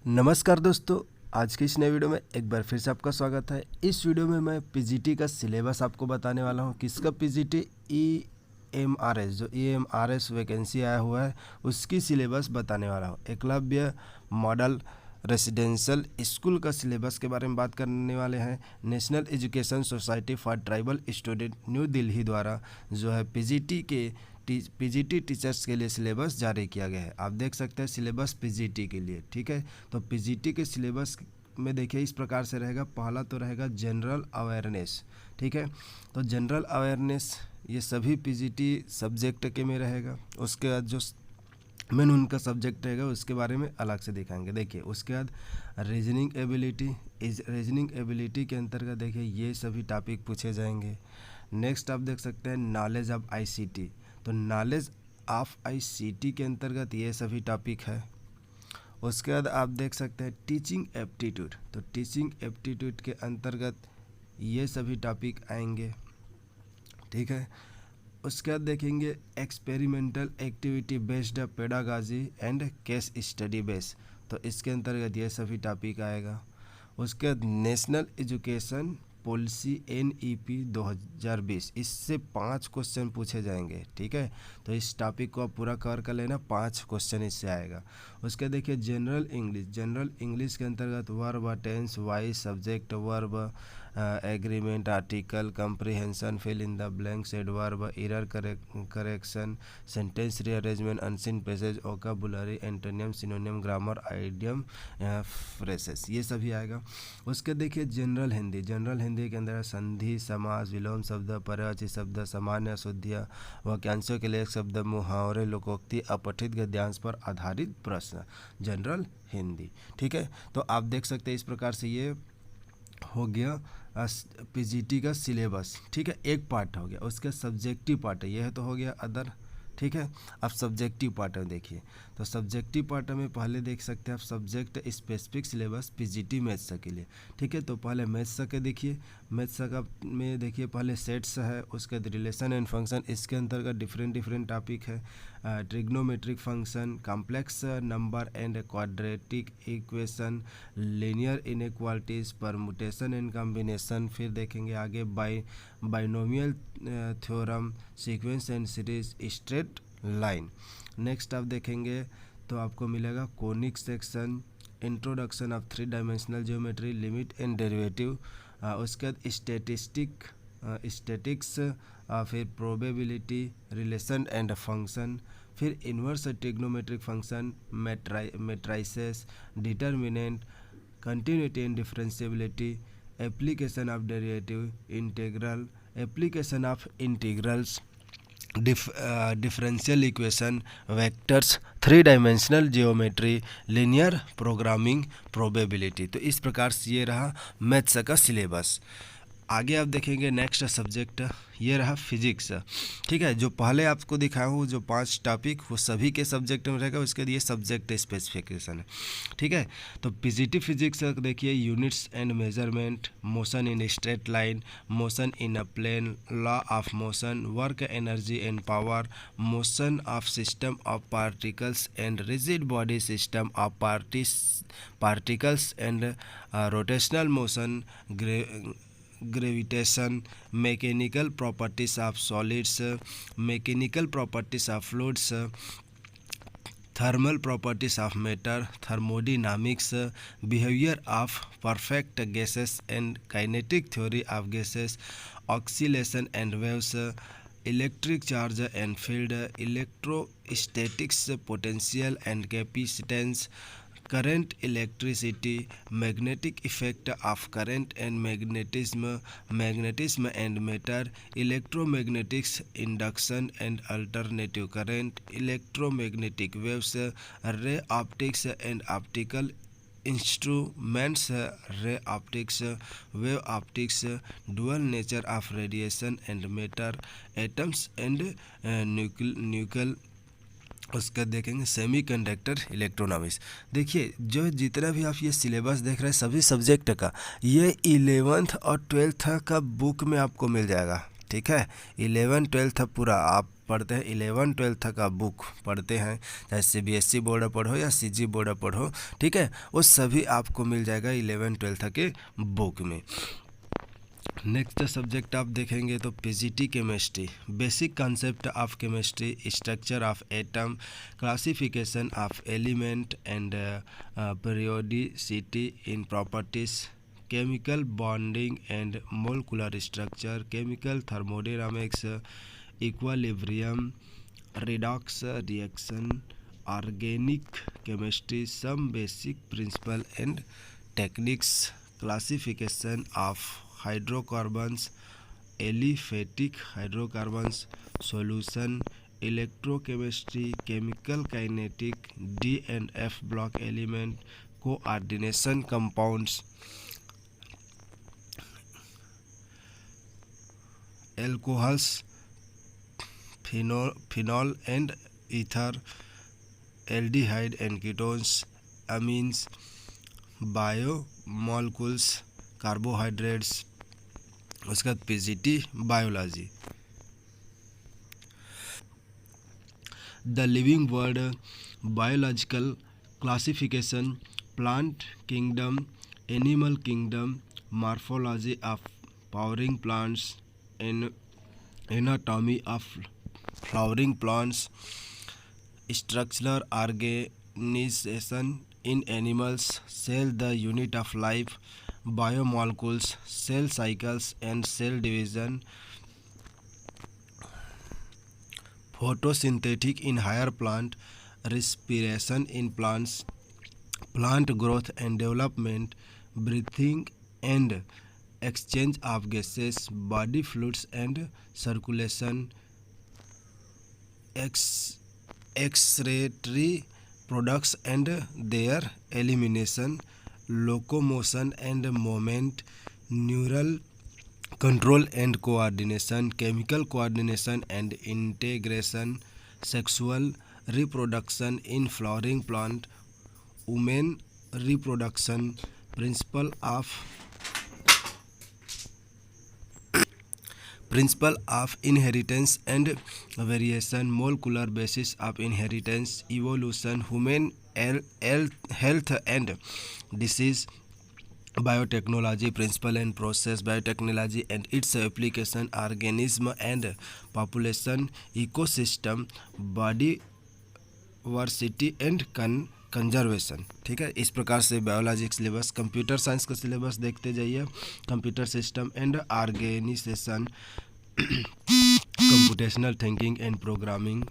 नमस्कार दोस्तों, आज की इस नए वीडियो में एक बार फिर से आपका स्वागत है। इस वीडियो में मैं पीजीटी का सिलेबस आपको बताने वाला हूं। किसका पीजीटी? ईएमआरएस, जो ईएमआरएस वैकेंसी आया हुआ है उसकी सिलेबस बताने वाला हूं। एकलव्य मॉडल रेसिडेंशियल स्कूल का सिलेबस के बारे में बात करने वाले हैं। National education society for tribal student new Delhi द्वारा जो है पीजीटी टीचर्स के लिए सिलेबस जारी किया गया है। आप देख सकते हैं सिलेबस पीजीटी के लिए, ठीक है। तो पीजीटी के सिलेबस में देखिए इस प्रकार से रहेगा। पहला तो रहेगा जनरल अवेयरनेस, ठीक है। तो जनरल अवेयरनेस ये सभी पीजीटी सब्जेक्ट के में रहेगा। उसके बाद जो मेन उनका सब्जेक्ट रहेगा उसके बारे में अलग से दिखाएंगे। देखिए उसके बाद रीजनिंग एबिलिटी, रीजनिंग एबिलिटी के अंतर्गत देखिए ये सभी टॉपिक पूछे जाएंगे। नेक्स्ट आप देख सकते हैं नॉलेज ऑफ आईसीटी, तो नॉलेज ऑफ आईसीटी के अंतर्गत ये सभी टॉपिक है। उसके बाद आप देख सकते हैं टीचिंग एप्टीट्यूड, तो टीचिंग एप्टीट्यूड के अंतर्गत ये सभी टॉपिक आएंगे, ठीक है। उसके बाद देखेंगे experimental activity based pedagogy and case study base, तो इसके अंतर्गत ये सभी टॉपिक आएगा। उसके बाद नेशनल एजुकेशन पॉलिसी NEP 2020, इससे 5 क्वेश्चन पूछे जाएंगे, ठीक है। तो इस टॉपिक को आप पूरा कवर कर लेना, 5 क्वेश्चन इससे आएगा। उसके देखिए जनरल इंग्लिश, जनरल इंग्लिश के अंतर्गत verb, tense, voice, subject, verb, agreement, article, comprehension, fill in the blanks, adverb, error correction, sentence rearrangement, unseen passage, vocabulary, antonym, synonym, grammar, idiom, phrases, ये सभी आएगा। उसके देखिए जनरल हिंदी, जनरल हिंदी के अंदर संधि, समास, विलोम शब्द, पर्यायवाची शब्द, सामान्य अशुद्धियाँ, वाक्यांशों के लिए एक शब्द, मुहावरे, लोकोक्ति, अपठित गद्यांश पर आधारित प्रश्न, जनरल हिंदी, ठीक है। तो आप देख सकते हैं इस प्रकार से ये हो गया पीजीटी का सिलेबस, ठीक है। एक पार्ट हो गया। उसका सब्जेक्टिव पार्ट है, यह तो हो गया अदर, ठीक है। अब सब्जेक्टिव पार्ट में देखिए, तो सब्जेक्टिव पार्ट में पहले देख सकते हैं आप subject specific syllabus PGT maths के लिए, ठीक है। तो पहले मैथ्स के देखिए, मैथ्स का में देखिए पहले सेट्स है, उसके बाद रिलेशन एंड फंक्शन, इसके अंतर्गत डिफरेंट टॉपिक है। Trigonometric function, complex number and quadratic equation, linear inequalities, permutation and combination, फिर देखेंगे आगे binomial theorem, sequence and series, straight line. Next आप देखेंगे तो आपको मिलेगा conic section, introduction of 3 dimensional geometry, limit and derivative, उसके बाद स्टैटिक्स, फिर प्रोबेबिलिटी, रिलेशन एंड फंक्शन, फिर inverse trigonometric function, matrices, determinant, continuity and differentiability, application of derivative, integral, application of integrals, differential equation, vectors, 3 dimensional geometry, linear programming, probability. तो इस प्रकार से ये रहा मैथ्स का सिलेबस। आगे आप देखेंगे नेक्स्ट सब्जेक्ट ये रहा फिजिक्स, ठीक है। जो पहले आपको दिखाया हूँ जो 5 टॉपिक वो सभी के सब्जेक्ट में रहेगा, उसके लिए सब्जेक्ट स्पेसिफिकेशन है, ठीक है। तो पीजीटी फिजिक्स देखिए units and measurement, motion in straight line, motion in a plane, law of motion, work energy and power, motion of system of particles and rigid body system of particles and rotational motion, gravitation, mechanical properties of solids, mechanical properties of fluids, thermal properties of matter, thermodynamics, behavior of perfect gases and kinetic theory of gases, oscillation and waves, electric charge and field, electrostatics, potential and capacitance, current, electricity, magnetic effect of current and magnetism, magnetism and matter, electromagnetics, induction and alternative current, electromagnetic waves, ray optics and optical instruments, ray optics, wave optics, dual nature of radiation and matter, atoms and nuclear। उसका देखेंगे semiconductor electronics. देखिए जो जितना भी आप ये syllabus देख रहे हैं सभी सब्जेक्ट का ये 11th और 12th का बुक में आपको मिल जाएगा, ठीक है। 11-12 पूरा आप पढ़ते हैं, 11-12 का बुक पढ़ते हैं, चाहे CBSE बोर्ड पढ़ो या CG बोर्ड पढ़ो, ठीक है, वो सभी आपको मिल जाएगा 11-12 के बुक में। नेक्स्ट सब्जेक्ट आप देखेंगे तो PGT chemistry, basic concept of chemistry, structure of atom, classification of element and periodicity in properties, chemical bonding and molecular structure, chemical thermodynamics, equilibrium, redox reaction, organic chemistry, some basic principle and techniques, classification of hydrocarbons, aliphatic hydrocarbons, solution, electrochemistry, chemical kinetic, D and F block element, coordination compounds, alcohols, phenol and ether, aldehyde and ketones, amines, biomolecules, carbohydrates। उसके बाद PGT biology, the living world, biological classification, plant kingdom, animal kingdom, morphology of flowering plants, anatomy of flowering plants, structural organisation in animals, cell the unit of life, biomolecules, cell cycles and cell division, photosynthetic in higher plant, respiration in plants, plant growth and development, breathing and exchange of gases, body fluids and circulation, excretory products and their elimination, locomotion and movement, neural control and coordination, chemical coordination and integration, sexual reproduction in flowering plant, women reproduction, principle of inheritance and variation, molecular basis of inheritance, evolution, human health and disease, biotechnology, principle and process, biotechnology and its application, organism and population, ecosystem, biodiversity and conservation. ठीक है, इस प्रकार से biology का syllabus. Computer science का syllabus देखते जाइए, computer system and organisation, computational thinking and programming,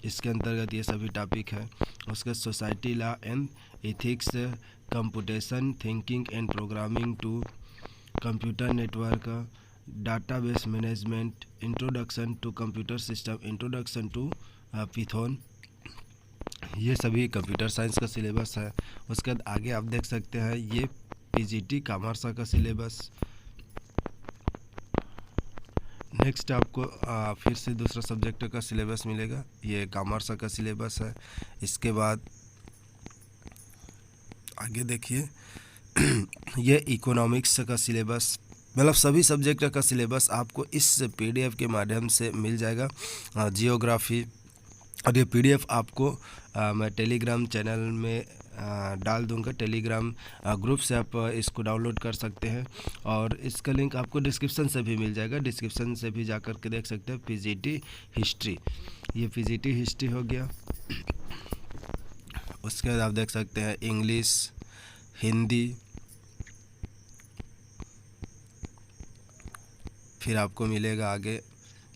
इसके अंतर्गत ये सभी टॉपिक है। उसके society law and ethics, computation thinking and programming to computer network, database management, introduction to computer system, introduction to Python, ये सभी कंप्यूटर साइंस का syllabus है। उसके बाद आगे आप देख सकते हैं ये PGT कॉमर्स का सिलेबस। नेक्स्ट आपको फिर से दूसरा सब्जेक्ट का सिलेबस मिलेगा, ये कॉमर्स का सिलेबस है। इसके बाद आगे देखिए ये इकोनॉमिक्स का सिलेबस, मतलब सभी सब्जेक्ट का सिलेबस आपको इस PDF के माध्यम से मिल जाएगा। जियोग्राफी, और ये PDF आपको मैं टेलीग्राम चैनल में डाल दूंगा, टेलीग्राम ग्रुप से आप इसको डाउनलोड कर सकते हैं, और इसका लिंक आपको डिस्क्रिप्शन से भी मिल जाएगा, डिस्क्रिप्शन से भी जाकर के देख सकते हैं। PGT हिस्ट्री, ये PGT हिस्ट्री हो गया। उसके बाद आप देख सकते हैं इंग्लिश, हिंदी, फिर आपको मिलेगा आगे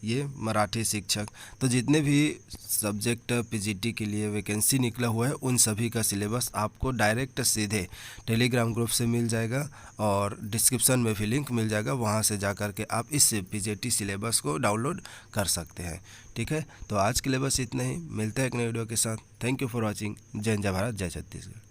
ये मराठी शिक्षक। तो जितने भी सब्जेक्ट PGT के लिए वैकेंसी निकला हुआ है उन सभी का सिलेबस आपको डायरेक्ट सीधे टेलीग्राम ग्रुप से मिल जाएगा, और डिस्क्रिप्शन में भी लिंक मिल जाएगा, वहां से जाकर के आप इस PGT सिलेबस को डाउनलोड कर सकते हैं। ठीक है, तो आज के लिए बस इतना ही, मिलते हैं एक नए वीडियो के साथ। Thank you for watching. जय हिंद, जय भारत, जय छत्तीसगढ़।